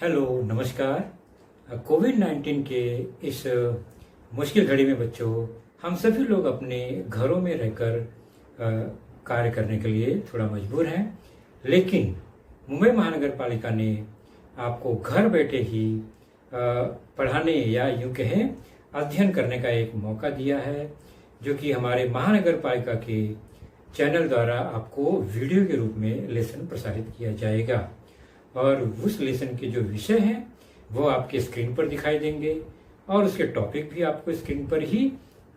Hello, नमस्कार। कोविड-19 के इस मुश्किल घड़ी में बच्चों, हम सभी लोग अपने घरों में रहकर कार्य करने के लिए थोड़ा मजबूर हैं। लेकिन मुंबई महानगर पालिका ने आपको घर बैठे ही पढ़ाने या यूं कहें अध्ययन करने का एक मौका दिया है, जो कि हमारे महानगर पालिका के चैनल द्वारा आपको वीडियो के रूप में लेसन प्रसारित किया जाएगा। और उस लेसन के जो विषय हैं वो आपके स्क्रीन पर दिखाई देंगे और उसके टॉपिक भी आपको स्क्रीन पर ही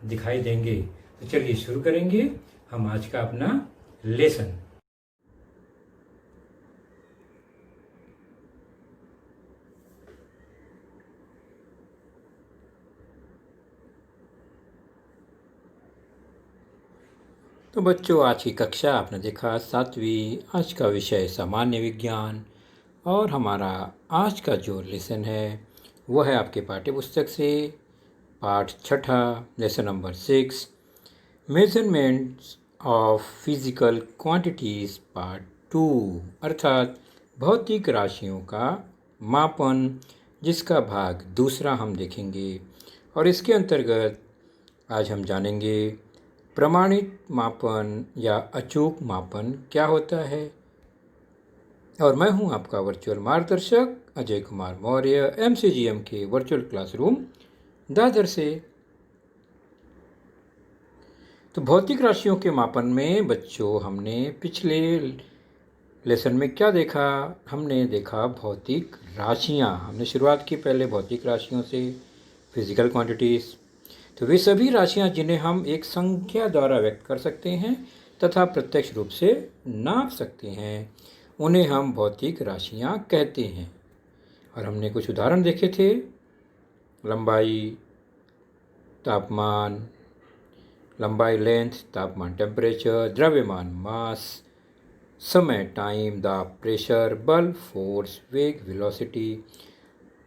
दिखाई देंगे। तो चलिए शुरू करेंगे हम आज का अपना लेसन। तो बच्चों, आज की कक्षा आपने देखा 7वीं। आज का विषय सामान्य विज्ञान और हमारा आज का जो लेसन है वो है आपके पाठ्य पुस्तक से पाठ 6, lesson number 6, measurements of physical quantities part 2, अर्थात भौतिक राशियों का मापन, जिसका भाग दूसरा हम देखेंगे। और इसके अंतर्गत आज हम जानेंगे प्रमाणित मापन या अचूक मापन क्या होता है। और मैं हूं आपका वर्चुअल मार्गदर्शक अजय कुमार मौर्य, MCGM के वर्चुअल क्लासरूम दादर से। तो भौतिक राशियों के मापन में बच्चों, हमने पिछले लेसन में क्या देखा? हमने देखा भौतिक राशियां। हमने शुरुआत की पहले भौतिक राशियों से, फिजिकल क्वांटिटीज़। तो वे सभी राशियां जिन्हें हम एक संख्या द्वारा व्यक्त कर सकते हैं तथा प्रत्यक्ष रूप से नाप सकते हैं, उन्हें हम भौतिक राशियां कहते हैं। और हमने कुछ उदाहरण देखे थे: लंबाई, तापमान, लंबाई लेंथ, तापमान टेम्परेचर, द्रव्यमान मास, समय टाइम, दाब प्रेशर, बल फोर्स, वेग वेलोसिटी,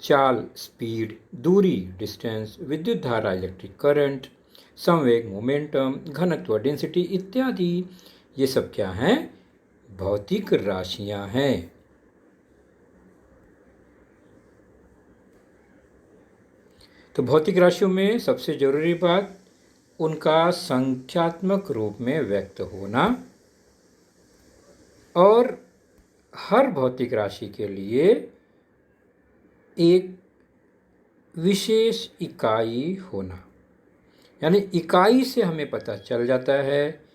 चाल स्पीड, दूरी डिस्टेंस, विद्युत धारा इलेक्ट्रिक करंट, संवेग मोमेंटम, घनत्व डेंसिटी इत्यादि। ये सब क्या हैं? भौतिक राशियां हैं। तो भौतिक राशियों में सबसे जरूरी बात उनका संख्यात्मक रूप में व्यक्त होना, और हर भौतिक राशि के लिए एक विशेष इकाई होना। यानी इकाई से हमें पता चल जाता है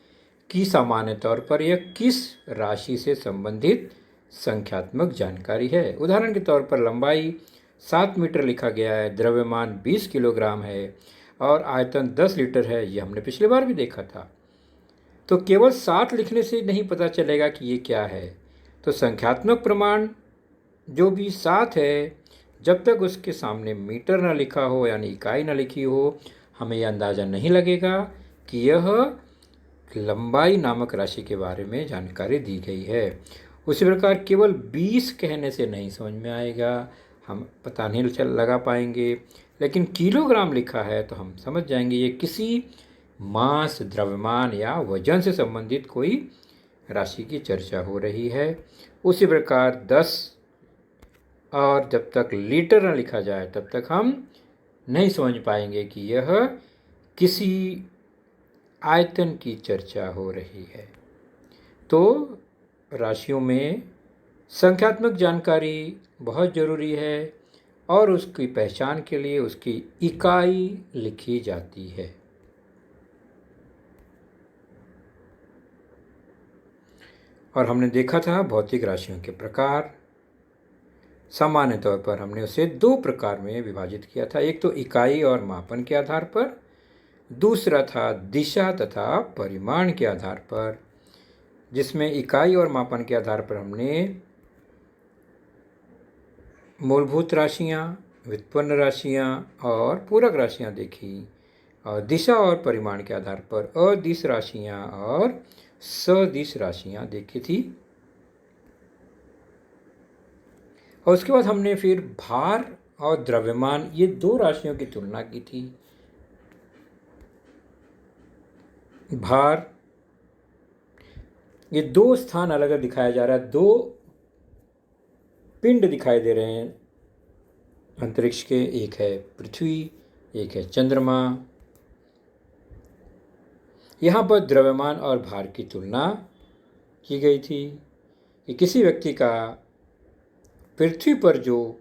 कि सामान्य तौर पर यह किस राशि से संबंधित संख्यात्मक जानकारी है। उदाहरण के तौर पर लंबाई 7 मीटर लिखा गया है, द्रव्यमान 20 किलोग्राम है और आयतन 10 लीटर है। ये हमने पिछली बार भी देखा था। तो केवल 7 लिखने से नहीं पता चलेगा कि ये क्या है। तो संख्यात्मक प्रमाण जो भी 7 है, जब तक उसके सामने मीटर ना लिखा हो यानी इकाई ना लिखी हो, हमें यह अंदाज़ा नहीं लगेगा कि यह लंबाई नामक राशि के बारे में जानकारी दी गई है। उसी प्रकार केवल 20 कहने से नहीं समझ में आएगा, हम पता नहीं लगा पाएंगे। लेकिन किलोग्राम लिखा है तो हम समझ जाएंगे ये किसी मास, द्रव्यमान या वजन से संबंधित कोई राशि की चर्चा हो रही है। उसी प्रकार 10 और जब तक लीटर न लिखा जाए तब तक हम नहीं समझ पाएंगे कि यह किसी आयतन की चर्चा हो रही है। तो राशियों में संख्यात्मक जानकारी बहुत ज़रूरी है और उसकी पहचान के लिए उसकी इकाई लिखी जाती है। और हमने देखा था भौतिक राशियों के प्रकार। सामान्य तौर पर हमने उसे 2 प्रकार में विभाजित किया था। एक तो इकाई और मापन के आधार पर, दूसरा था दिशा तथा परिमाण के आधार पर, जिसमें इकाई और मापन के आधार पर हमने मूलभूत राशियां, व्युत्पन्न राशियां और पूरक राशियां देखी। और दिशा और परिमाण के आधार पर अदिश राशियां और सदिश राशियां देखी थी। और उसके बाद हमने फिर भार और द्रव्यमान, ये 2 राशियों की तुलना की थी। भार, ये 2 स्थान अलग अलग दिखाया जा रहा है, 2 पिंड दिखाई दे रहे हैं अंतरिक्ष के, एक है पृथ्वी, एक है चंद्रमा। यहाँ पर द्रव्यमान और भार की तुलना की गई थी कि किसी व्यक्ति का पृथ्वी पर जो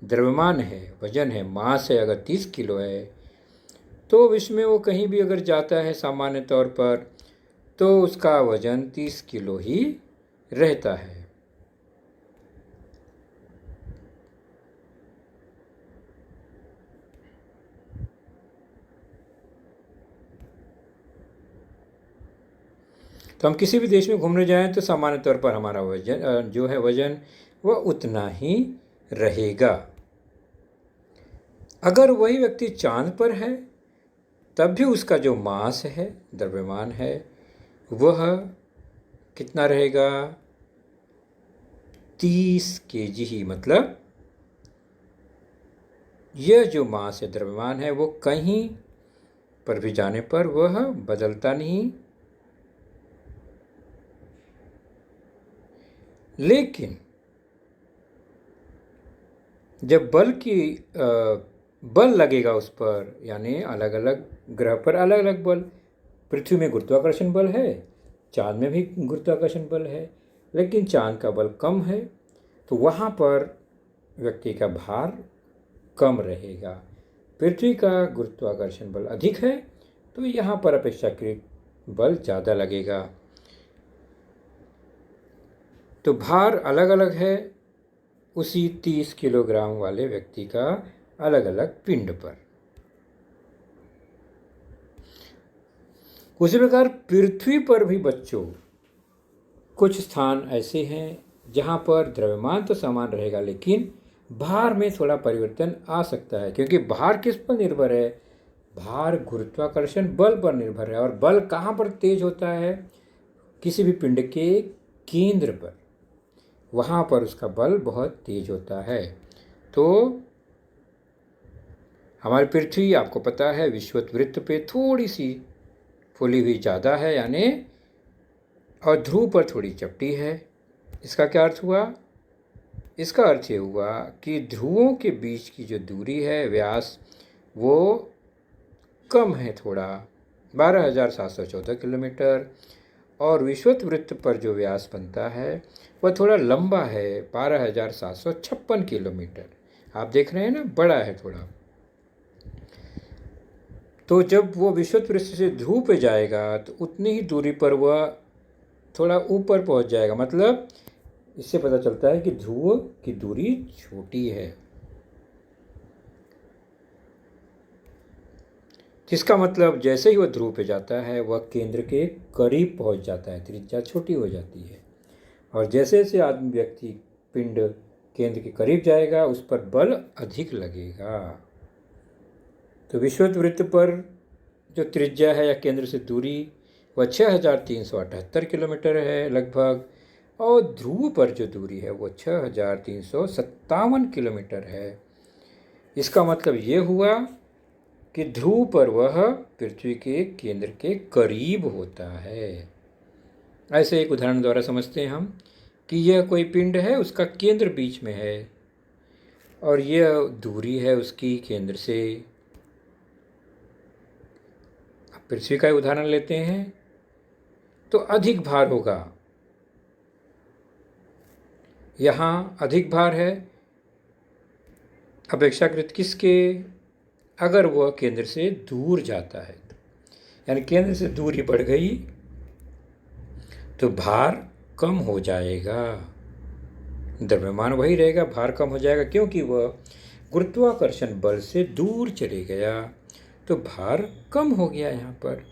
द्रव्यमान है, वजन है, मास है, अगर 30 किलो है, तो विश्व में वो कहीं भी अगर जाता है सामान्य तौर पर, तो उसका वजन 30 किलो ही रहता है। तो हम किसी भी देश में घूमने जाएं तो सामान्य तौर पर हमारा वजन जो है वजन वह उतना ही रहेगा। अगर वही व्यक्ति चांद पर है तब भी उसका जो मास है, द्रव्यमान है, वह कितना रहेगा? 30 kg ही। मतलब यह जो मास है, द्रव्यमान है, वो कहीं पर भी जाने पर वह बदलता नहीं। लेकिन जब बल लगेगा उस पर, यानी अलग अलग ग्रह पर अलग अलग बल, पृथ्वी में गुरुत्वाकर्षण बल है, चांद में भी गुरुत्वाकर्षण बल है, लेकिन चांद का बल कम है, तो वहाँ पर व्यक्ति का भार कम रहेगा। पृथ्वी का गुरुत्वाकर्षण बल अधिक है, तो यहाँ पर अपेक्षाकृत बल ज़्यादा लगेगा। तो भार अलग अलग है उसी 30 किलोग्राम वाले व्यक्ति का अलग अलग पिंड पर। उसी प्रकार पृथ्वी पर भी बच्चों कुछ स्थान ऐसे हैं जहाँ पर द्रव्यमान तो समान रहेगा, लेकिन भार में थोड़ा परिवर्तन आ सकता है। क्योंकि भार किस पर निर्भर है? भार गुरुत्वाकर्षण बल पर निर्भर है। और बल कहाँ पर तेज होता है? किसी भी पिंड के केंद्र पर, वहाँ पर उसका बल बहुत तेज होता है। तो हमारी पृथ्वी, आपको पता है, विषुवत वृत्त पे थोड़ी सी फूली हुई ज़्यादा है, यानी, और ध्रुव पर थोड़ी चपटी है। इसका क्या अर्थ हुआ? इसका अर्थ ये हुआ कि ध्रुवों के बीच की जो दूरी है, व्यास, वो कम है थोड़ा, 12,714 किलोमीटर, और विषुवत वृत्त पर जो व्यास बनता है वह थोड़ा लंबा है, 12,756 किलोमीटर। आप देख रहे हैं ना, बड़ा है थोड़ा। तो जब वो विषुवत वृत्त से ध्रुव पे जाएगा तो उतनी ही दूरी पर वह थोड़ा ऊपर पहुंच जाएगा। मतलब इससे पता चलता है कि ध्रुव की दूरी छोटी है, जिसका मतलब जैसे ही वह ध्रुव पे जाता है वह केंद्र के करीब पहुंच जाता है, त्रिज्या छोटी हो जाती है। और जैसे जैसे आदमी, व्यक्ति, पिंड केंद्र के करीब जाएगा उस पर बल अधिक लगेगा। तो विषुवत वृत्त पर जो त्रिज्या है या केंद्र से दूरी वह 6,378 किलोमीटर है लगभग, और ध्रुव पर जो दूरी है वो 6,357 किलोमीटर है। इसका मतलब ये हुआ कि ध्रुव पर वह पृथ्वी के केंद्र के करीब होता है। ऐसे एक उदाहरण द्वारा समझते हैं हम कि यह कोई पिंड है, उसका केंद्र बीच में है, और यह दूरी है उसकी केंद्र से। अब पृथ्वी का उदाहरण लेते हैं, तो अधिक भार होगा, यहाँ अधिक भार है अपेक्षाकृत किसके? अगर वह केंद्र से दूर जाता है, यानी केंद्र से दूरी बढ़ गई तो भार कम हो जाएगा। द्रव्यमान वही रहेगा, भार कम हो जाएगा, क्योंकि वह गुरुत्वाकर्षण बल से दूर चले गया, तो भार कम हो गया। यहाँ पर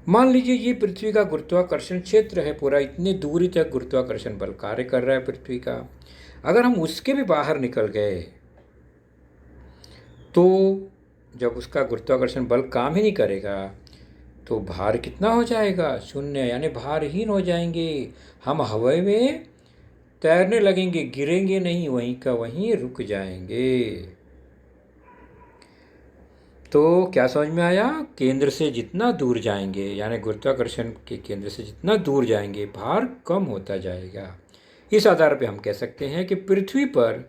मान लीजिए ये पृथ्वी का गुरुत्वाकर्षण क्षेत्र है पूरा, इतनी दूरी तक गुरुत्वाकर्षण बल कार्य कर रहा है पृथ्वी का। अगर हम उसके भी बाहर निकल गए तो जब उसका गुरुत्वाकर्षण बल काम ही नहीं करेगा तो भार कितना हो जाएगा? शून्य, यानी भारहीन हो जाएंगे। हम हवा में तैरने लगेंगे, गिरेंगे नहीं, वहीं का वहीं रुक जाएंगे। तो क्या समझ में आया? केंद्र से जितना दूर जाएंगे, यानी गुरुत्वाकर्षण के केंद्र से जितना दूर जाएंगे, भार कम होता जाएगा। इस आधार पे हम कह सकते हैं कि पृथ्वी पर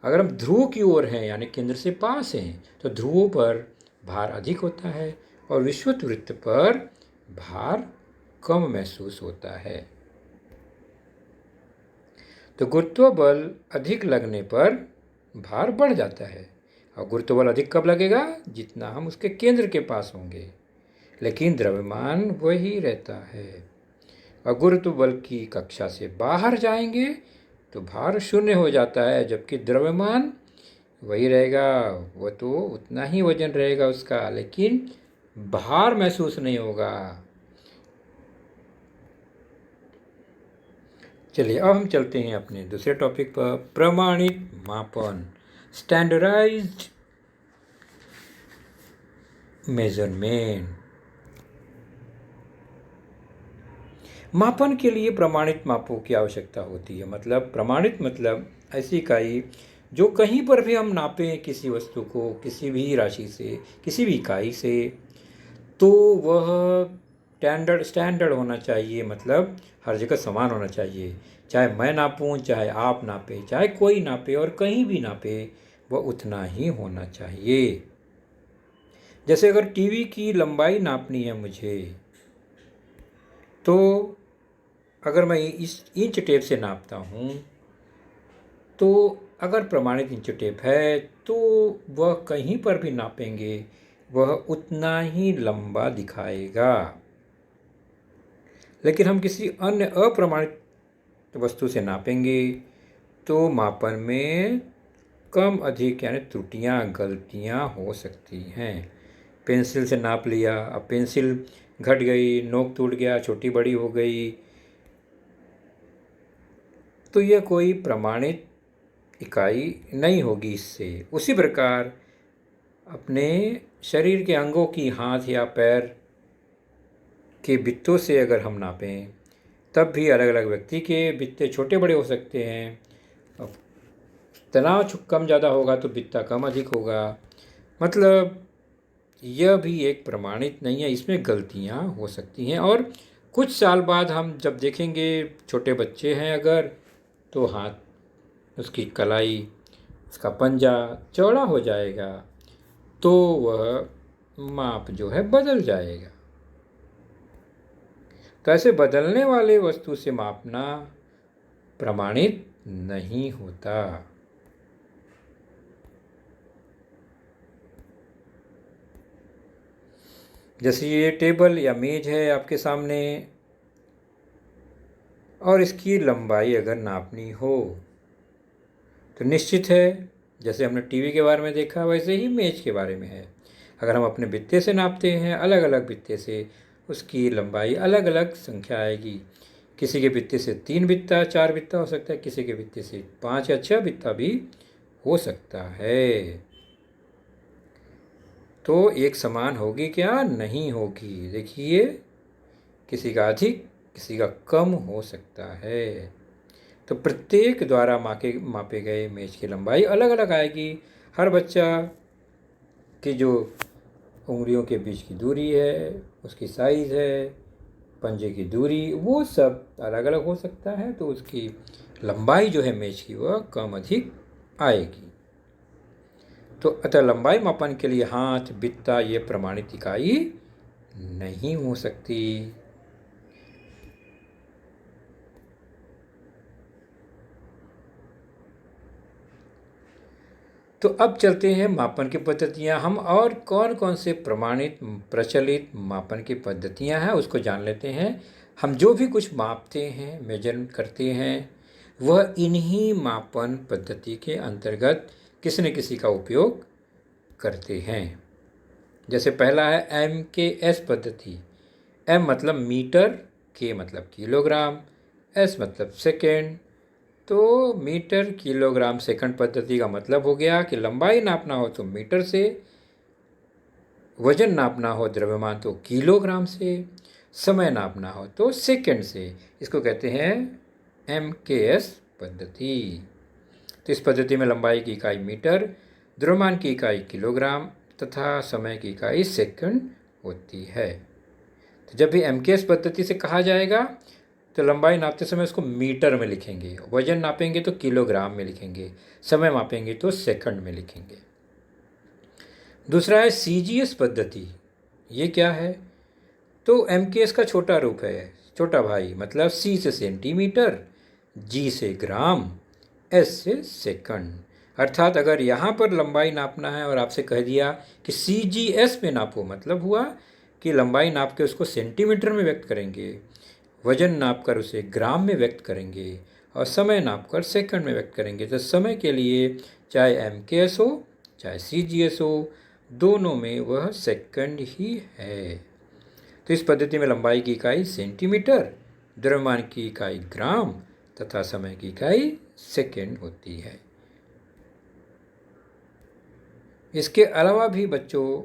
अगर हम ध्रुव की ओर हैं यानी केंद्र से पास हैं तो ध्रुवों पर भार अधिक होता है और विषुवत वृत्त पर भार कम महसूस होता है। तो गुरुत्व बल अधिक लगने पर भार बढ़ जाता है और गुरुत्व बल अधिक कब लगेगा? जितना हम उसके केंद्र के पास होंगे, लेकिन द्रव्यमान वही रहता है। और गुरुत्व बल की कक्षा से बाहर जाएंगे तो भार शून्य हो जाता है, जबकि द्रव्यमान वही रहेगा, वो तो उतना ही वजन रहेगा उसका, लेकिन भार महसूस नहीं होगा। चलिए अब हम चलते हैं अपने दूसरे टॉपिक पर, प्रमाणित मापन, स्टैंडर्डाइज्ड मेजरमेंट। मापन के लिए प्रमाणित मापों की आवश्यकता होती है। मतलब प्रमाणित मतलब ऐसी इकाई जो कहीं पर भी हम नापें किसी वस्तु को, किसी भी राशि से, किसी भी इकाई से, तो वह स्टैंडर्ड होना चाहिए। मतलब हर जगह समान होना चाहिए, चाहे मैं नापूं, चाहे आप नापे, चाहे कोई नापे और कहीं भी नापे, वह उतना ही होना चाहिए। जैसे अगर टीवी की लंबाई नापनी है मुझे, तो अगर मैं इस इंच टेप से नापता हूँ, तो अगर प्रमाणित इंच टेप है तो वह कहीं पर भी नापेंगे वह उतना ही लंबा दिखाएगा। लेकिन हम किसी अन्य अप्रमाणित वस्तु से नापेंगे तो मापन में कम अधिक यानी त्रुटियां, गलतियां हो सकती हैं। पेंसिल से नाप लिया, अब पेंसिल घट गई, नोक टूट गया, छोटी बड़ी हो गई, तो यह कोई प्रमाणित इकाई नहीं होगी इससे। उसी प्रकार अपने शरीर के अंगों की, हाथ या पैर के बित्तों से अगर हम नापें, तब भी अलग अलग व्यक्ति के बित्ते छोटे बड़े हो सकते हैं। तनाव कम ज़्यादा होगा तो बित्ता कम अधिक होगा। मतलब यह भी एक प्रमाणित नहीं है, इसमें गलतियां हो सकती हैं। और कुछ साल बाद हम जब देखेंगे, छोटे बच्चे हैं अगर, तो हाथ, उसकी कलाई, उसका पंजा चौड़ा हो जाएगा, तो वह माप जो है बदल जाएगा। तो ऐसे बदलने वाले वस्तु से मापना प्रमाणित नहीं होता। जैसे ये टेबल या मेज है आपके सामने, और इसकी लंबाई अगर नापनी हो तो निश्चित है, जैसे हमने टीवी के बारे में देखा वैसे ही मेज के बारे में है। अगर हम अपने बित्ते से नापते हैं, अलग अलग बित्ते से, उसकी लंबाई अलग अलग संख्या आएगी। किसी के बित्ते से 3 बित्ता, 4 बित्ता हो सकता है, किसी के बित्ते से 5 या 6 बित्ता भी हो सकता है। तो एक समान होगी क्या? नहीं होगी। देखिए, किसी का अधिक, किसी का कम हो सकता है। तो प्रत्येक द्वारा मापे गए मेज की लंबाई अलग अलग आएगी। हर बच्चा की जो उंगलियों के बीच की दूरी है, उसकी साइज़ है, पंजे की दूरी, वो सब अलग अलग हो सकता है। तो उसकी लंबाई जो है मेज की, वह कम अधिक आएगी। तो अतः लंबाई मापन के लिए हाथ, बित्ता ये प्रमाणित इकाई नहीं हो सकती। तो अब चलते हैं मापन की पद्धतियाँ। हम और कौन कौन से प्रमाणित प्रचलित मापन की पद्धतियाँ हैं उसको जान लेते हैं। हम जो भी कुछ मापते हैं, मेजर करते हैं, वह इन्हीं मापन पद्धति के अंतर्गत किसी न किसी का उपयोग करते हैं। जैसे पहला है MKS पद्धति। M मतलब मीटर, K मतलब किलोग्राम, S मतलब सेकेंड। तो मीटर, किलोग्राम, सेकंड पद्धति का मतलब हो गया कि लंबाई नापना हो तो मीटर से, वजन नापना हो द्रव्यमान तो किलोग्राम से, समय नापना हो तो सेकंड से। इसको कहते हैं MKS पद्धति। तो इस पद्धति में लंबाई की इकाई मीटर, द्रव्यमान की इकाई किलोग्राम तथा समय की इकाई सेकंड होती है। तो जब भी MKS पद्धति से कहा जाएगा तो लंबाई नापते समय उसको मीटर में लिखेंगे, वजन नापेंगे तो किलोग्राम में लिखेंगे, समय मापेंगे तो सेकंड में लिखेंगे। दूसरा है CGS पद्धति। ये क्या है? तो MKS का छोटा रूप है, छोटा भाई, मतलब C से सेंटीमीटर, G से ग्राम, S से सेकंड। अर्थात अगर यहाँ पर लंबाई नापना है और आपसे कह दिया कि CGS में नापो, मतलब हुआ कि लंबाई नाप के उसको सेंटीमीटर में व्यक्त करेंगे, वजन नाप कर उसे ग्राम में व्यक्त करेंगे और समय नाप कर सेकंड में व्यक्त करेंगे। तो समय के लिए चाहे MKS हो चाहे CGS हो, दोनों में वह सेकंड ही है। तो इस पद्धति में लंबाई की इकाई सेंटीमीटर, द्रव्यमान की इकाई ग्राम तथा समय की इकाई सेकंड होती है। इसके अलावा भी बच्चों,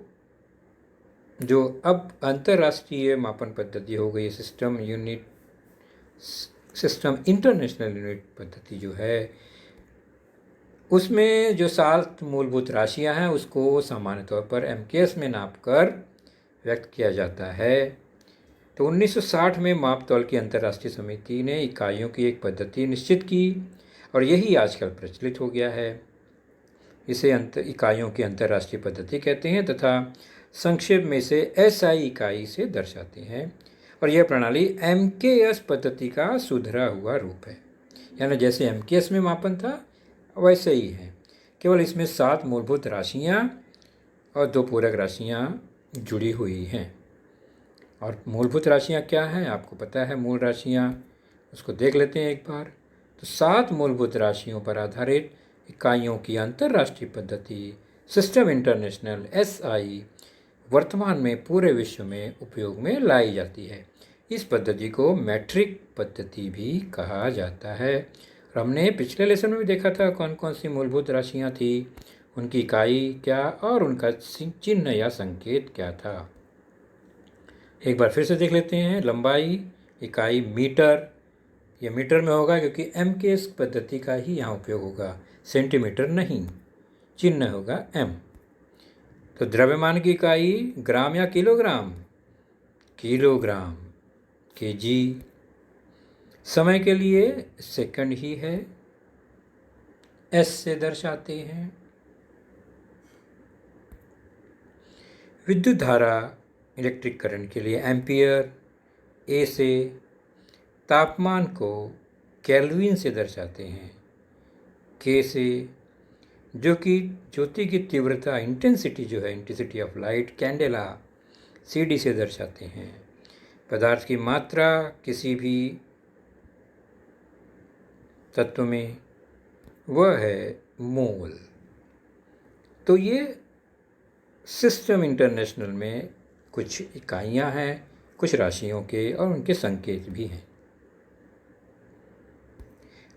जो अब अंतर्राष्ट्रीय मापन पद्धति हो गई, सिस्टम इंटरनेशनल यूनिट पद्धति जो है, उसमें जो 7 मूलभूत राशियां हैं उसको सामान्य तौर पर MKS में नापकर व्यक्त किया जाता है। तो 1960 में माप तौल की अंतर्राष्ट्रीय समिति ने इकाइयों की एक पद्धति निश्चित की और यही आजकल प्रचलित हो गया है। इसे इकाइयों की अंतर्राष्ट्रीय पद्धति कहते हैं तथा संक्षेप में इसे SI इकाई से दर्शाते हैं। और यह प्रणाली MKS पद्धति का सुधरा हुआ रूप है, यानी जैसे MKS में मापन था वैसे ही है, केवल इसमें 7 मूलभूत राशियाँ और 2 पूरक राशियाँ जुड़ी हुई हैं। और मूलभूत राशियाँ क्या हैं आपको पता है, मूल राशियाँ, उसको देख लेते हैं एक बार। तो 7 मूलभूत राशियों पर आधारित इकाइयों की अंतर्राष्ट्रीय पद्धति सिस्टम इंटरनेशनल SI वर्तमान में पूरे विश्व में उपयोग में लाई जाती है। इस पद्धति को मैट्रिक पद्धति भी कहा जाता है। और हमने पिछले लेसन में भी देखा था कौन कौन सी मूलभूत राशियाँ थी, उनकी इकाई क्या और उनका चिन्ह या संकेत क्या था। एक बार फिर से देख लेते हैं। लंबाई इकाई मीटर, यह मीटर में होगा क्योंकि MKS पद्धति का ही यहाँ उपयोग होगा, सेंटीमीटर नहीं। चिन्ह होगा M। तो द्रव्यमान की इकाई ग्राम या किलोग्राम, किलोग्राम, KG। समय के लिए सेकंड ही है, S से दर्शाते हैं। विद्युत धारा इलेक्ट्रिक करंट के लिए एम्पियर, A से। तापमान को केल्विन से दर्शाते हैं, K से। जो कि ज्योति की तीव्रता, इंटेंसिटी जो है, intensity of light, candela, CD से दर्शाते हैं। पदार्थ की मात्रा किसी भी तत्व में, वह है मोल। तो ये सिस्टम इंटरनेशनल में कुछ इकाइयाँ हैं, कुछ राशियों के और उनके संकेत भी हैं।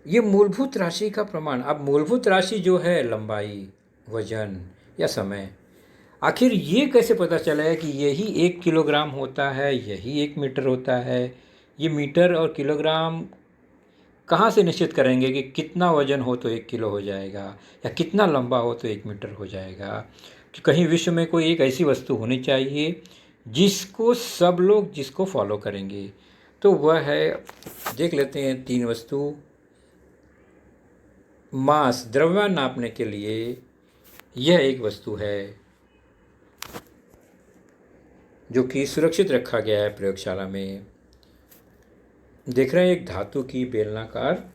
ये मूलभूत राशि का प्रमाण। अब मूलभूत राशि जो है लंबाई, वजन या समय, आखिर ये कैसे पता चला है कि यही 1 किलोग्राम होता है, यही 1 मीटर होता है? ये मीटर और किलोग्राम कहाँ से निश्चित करेंगे कि कितना वजन हो तो 1 किलो हो जाएगा या कितना लंबा हो तो 1 मीटर हो जाएगा? कि कहीं विश्व में कोई एक ऐसी वस्तु होनी चाहिए जिसको सब लोग जिसको फॉलो करेंगे। तो वह है, देख लेते हैं 3 वस्तु। मास, द्रव्यमान नापने के लिए यह एक वस्तु है जो कि सुरक्षित रखा गया है प्रयोगशाला में। देख रहे हैं एक धातु की बेलनाकार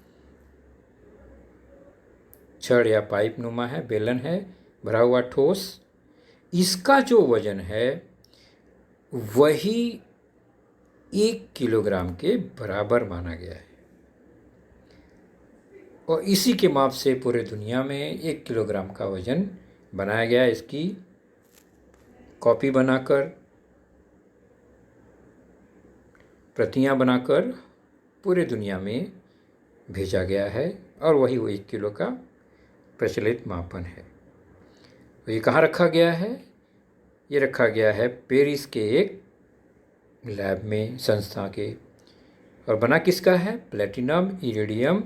छड़ या पाइप नुमा है, बेलन है, भरा हुआ ठोस। इसका जो वजन है वही 1 किलोग्राम के बराबर माना गया है और इसी के माप से पूरे दुनिया में 1 किलोग्राम का वजन बनाया गया है। इसकी कॉपी बनाकर, प्रतियां बनाकर पूरे दुनिया में भेजा गया है और वही वो 1 किलो का प्रचलित मापन है। तो ये कहाँ रखा गया है? ये रखा गया है पेरिस के एक लैब में, संस्था के। और बना किसका है? प्लेटिनम इरिडियम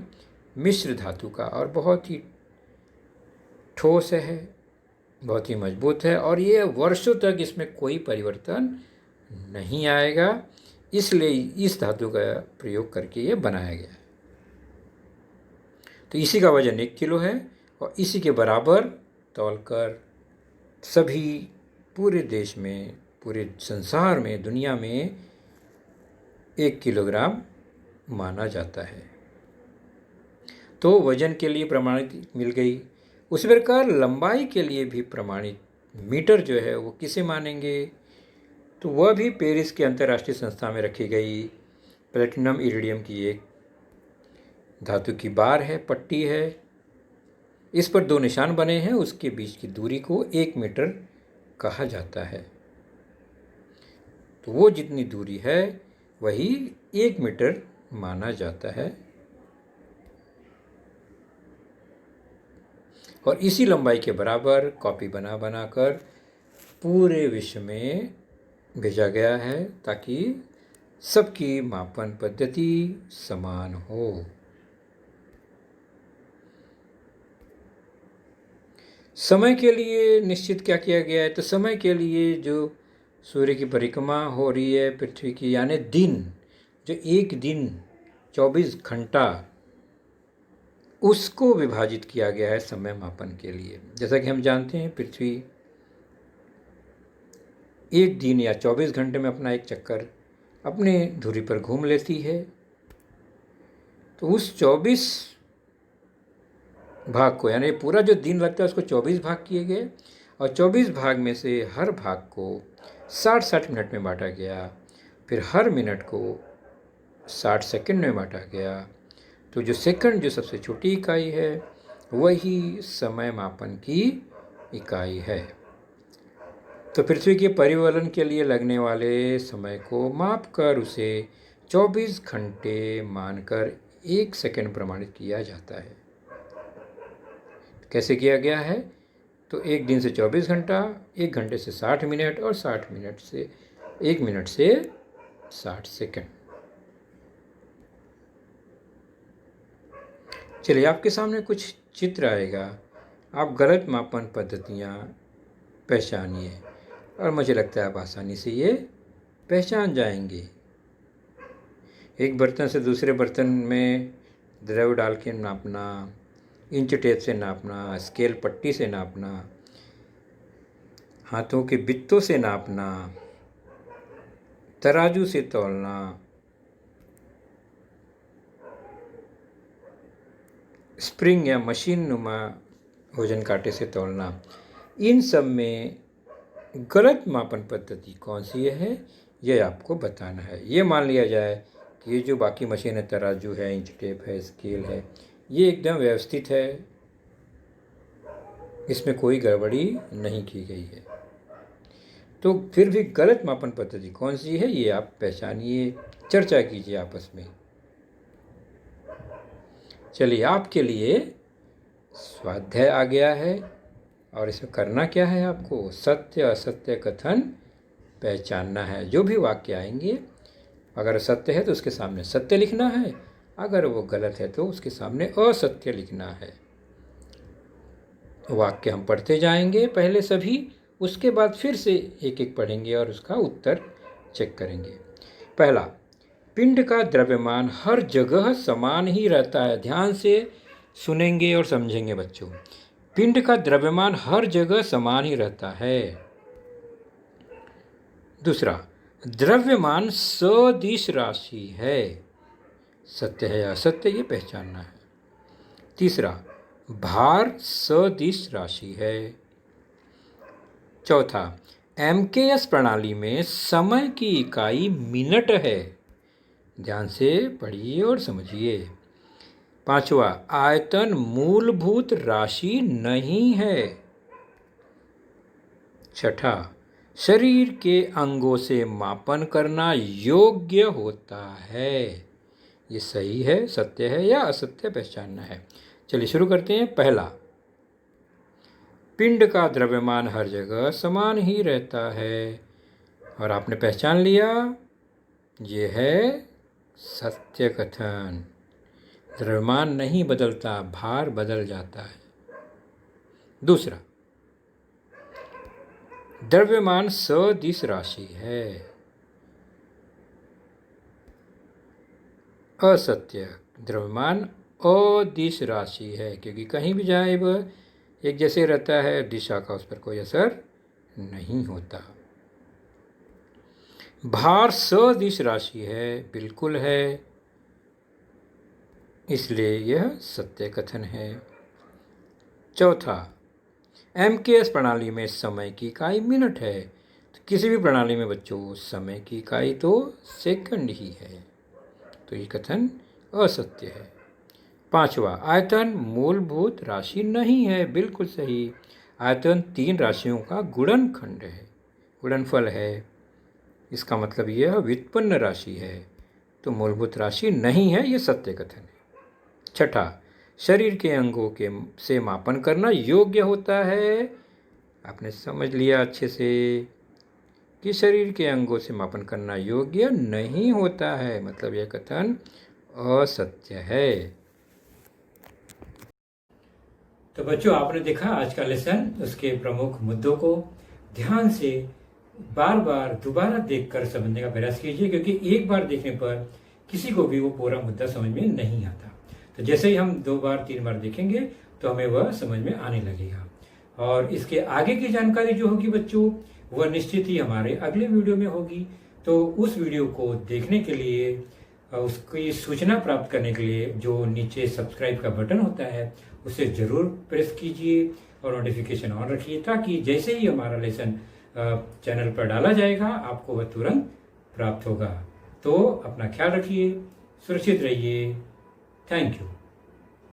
मिश्र धातु का, और बहुत ही ठोस है, बहुत ही मजबूत है और ये वर्षों तक इसमें कोई परिवर्तन नहीं आएगा। इसलिए इस धातु का प्रयोग करके ये बनाया गया है। तो इसी का वजन 1 किलो है और इसी के बराबर तौलकर सभी पूरे देश में, पूरे संसार में, दुनिया में 1 किलोग्राम माना जाता है। तो वजन के लिए प्रमाणित मिल गई। उसी प्रकार लंबाई के लिए भी प्रमाणित मीटर जो है वो किसे मानेंगे, तो वह भी पेरिस के अंतर्राष्ट्रीय संस्था में रखी गई प्लेटिनम इरिडियम की एक धातु की बार है, पट्टी है। इस पर 2 निशान बने हैं, उसके बीच की दूरी को 1 मीटर कहा जाता है। तो वो जितनी दूरी है वही 1 मीटर माना जाता है। और इसी लंबाई के बराबर कॉपी बना बनाकर पूरे विश्व में भेजा गया है ताकि सबकी मापन पद्धति समान हो। समय के लिए निश्चित क्या किया गया है, तो समय के लिए जो सूर्य की परिक्रमा हो रही है पृथ्वी की, यानी दिन, जो एक दिन 24 घंटा, उसको विभाजित किया गया है समय मापन के लिए। जैसा कि हम जानते हैं पृथ्वी एक दिन या 24 घंटे में अपना एक चक्कर अपने धुरी पर घूम लेती है। तो उस 24 भाग को, यानी पूरा जो दिन लगता है उसको 24 भाग किए गए और 24 भाग में से हर भाग को 60-60 मिनट में बांटा गया। फिर हर मिनट को 60 सेकंड में बांटा गया। तो जो सेकंड जो सबसे छोटी इकाई है वही समय मापन की इकाई है। तो पृथ्वी के परिवलन के लिए लगने वाले समय को मापकर उसे 24 घंटे मानकर 1 सेकंड प्रमाणित किया जाता है। कैसे किया गया है, तो एक दिन से 24 घंटा, 1 घंटे से 60 मिनट और 60 मिनट से 1 मिनट से 60 सेकंड। चलिए आपके सामने कुछ चित्र आएगा, आप गलत मापन पद्धतियाँ पहचानिए और मुझे लगता है आप आसानी से ये पहचान जाएंगे। एक बर्तन से दूसरे बर्तन में द्रव डाल के नापना, इंच टेप से नापना, स्केल पट्टी से नापना, हाथों के बित्तों से नापना, तराजू से तौलना, स्प्रिंग या मशीन नुमा वजन कांटे से तौलना, इन सब में गलत मापन पद्धति कौन सी है ये आपको बताना है। ये मान लिया जाए कि ये जो बाकी मशीन है, तराजू है, इंच टेप है, स्केल है, ये एकदम व्यवस्थित है, इसमें कोई गड़बड़ी नहीं की गई है। तो फिर भी गलत मापन पद्धति कौन सी है ये आप पहचानिए, चर्चा कीजिए आपस में। चलिए आपके लिए स्वाध्याय आ गया है और इसमें करना क्या है, आपको सत्य असत्य कथन पहचानना है। जो भी वाक्य आएंगे, अगर सत्य है तो उसके सामने सत्य लिखना है, अगर वो गलत है तो उसके सामने असत्य लिखना है। वाक्य हम पढ़ते जाएंगे पहले सभी, उसके बाद फिर से एक एक पढ़ेंगे और उसका उत्तर चेक करेंगे। पहला, पिंड का द्रव्यमान हर जगह समान ही रहता है। ध्यान से सुनेंगे और समझेंगे बच्चों। पिंड का द्रव्यमान हर जगह समान ही रहता है। दूसरा, द्रव्यमान सदिश राशि है। सत्य है या असत्य ये पहचानना है। तीसरा, भार सदिश राशि है। चौथा, एमकेएस प्रणाली में समय की इकाई मिनट है। ध्यान से पढ़िए और समझिए। पांचवा, आयतन मूलभूत राशि नहीं है। छठा, शरीर के अंगों से मापन करना योग्य होता है। ये सही है, सत्य है या असत्य पहचानना है। चलिए शुरू करते हैं। पहला, पिंड का द्रव्यमान हर जगह समान ही रहता है, और आपने पहचान लिया, ये है सत्य कथन। द्रव्यमान नहीं बदलता, भार बदल जाता है। दूसरा, द्रव्यमान सदिश राशि है। असत्य। द्रव्यमान अदिश राशि है, क्योंकि कहीं भी जाए वह एक जैसे रहता है, दिशा का उस पर कोई असर नहीं होता। भार सदिश राशि है, बिल्कुल है, इसलिए यह सत्य कथन है। चौथा, एमकेएस प्रणाली में समय की इकाई मिनट है, तो किसी भी प्रणाली में बच्चों समय की इकाई तो सेकंड ही है, तो ये कथन असत्य है। पांचवा, आयतन मूलभूत राशि नहीं है, बिल्कुल सही। आयतन 3 राशियों का गुणनखंड है, गुणनफल है, इसका मतलब यह व्युत्पन्न राशि है, तो मूलभूत राशि नहीं है, ये सत्य कथन है। छठा, शरीर के अंगों के से मापन करना योग्य होता है। आपने समझ लिया अच्छे से कि शरीर के अंगों से मापन करना योग्य नहीं होता है, मतलब यह कथन असत्य है। तो बच्चों, आपने देखा आज का लेसन, उसके प्रमुख मुद्दों को ध्यान से बार बार दोबारा देखकर समझने का प्रयास कीजिए, क्योंकि एक बार देखने पर किसी को भी वो पूरा मुद्दा समझ में नहीं आता। तो जैसे ही हम 2 बार 3 बार देखेंगे तो हमें वह समझ में आने लगेगा। और इसके आगे की जानकारी जो होगी बच्चों, वह निश्चित ही हमारे अगले वीडियो में होगी। तो उस वीडियो को देखने के लिए, उसकी सूचना प्राप्त करने के लिए जो नीचे सब्सक्राइब का बटन होता है उसे ज़रूर प्रेस कीजिए और नोटिफिकेशन ऑन रखिए, ताकि जैसे ही हमारा लेसन चैनल पर डाला जाएगा आपको वह तुरंत प्राप्त होगा। तो अपना ख्याल रखिए, सुरक्षित रहिए। Thank you.